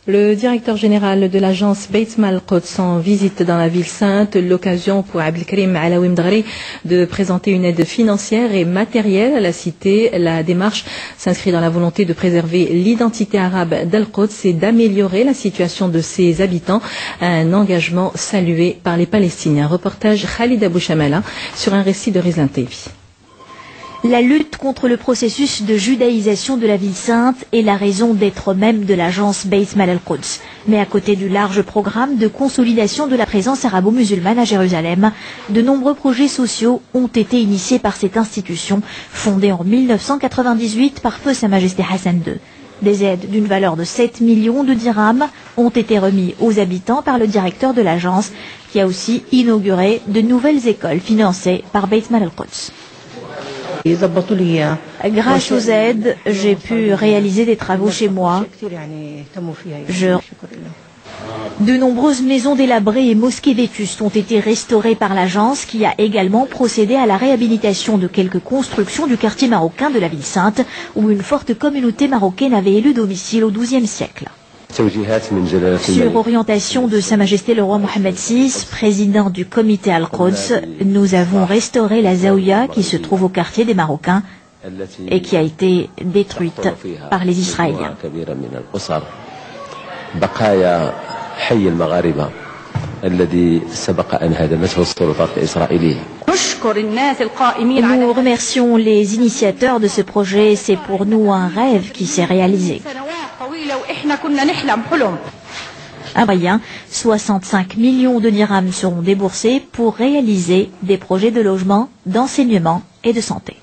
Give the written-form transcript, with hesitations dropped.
Le directeur général de l'agence Beit Mal Al-Quds en visite dans la ville sainte, l'occasion pour Abdelkrim Alaoui Mdghari de présenter une aide financière et matérielle à la cité. La démarche s'inscrit dans la volonté de préserver l'identité arabe d'Al-Quds et d'améliorer la situation de ses habitants. Un engagement salué par les Palestiniens. Reportage Khalid Abou Chamala sur un récit de Rizlan Teifi. La lutte contre le processus de judaïsation de la ville sainte est la raison d'être même de l'agence Beit Mal Al-Quds. Mais à côté du large programme de consolidation de la présence arabo-musulmane à Jérusalem, de nombreux projets sociaux ont été initiés par cette institution, fondée en 1998 par feu Sa Majesté Hassan II. Des aides d'une valeur de 7 millions de dirhams ont été remis aux habitants par le directeur de l'agence, qui a aussi inauguré de nouvelles écoles financées par Beit Mal Al-Quds. Grâce aux aides, j'ai pu réaliser des travaux chez moi. De nombreuses maisons délabrées et mosquées vétustes ont été restaurées par l'agence, qui a également procédé à la réhabilitation de quelques constructions du quartier marocain de la ville sainte, où une forte communauté marocaine avait élu domicile au XIIe siècle. Sur orientation de Sa Majesté le roi Mohammed VI, président du comité Al-Quds, nous avons restauré la Zaouia qui se trouve au quartier des Marocains et qui a été détruite par les Israéliens. Nous remercions les initiateurs de ce projet, c'est pour nous un rêve qui s'est réalisé. Un moyen, 65 millions de dirhams seront déboursés pour réaliser des projets de logement, d'enseignement et de santé.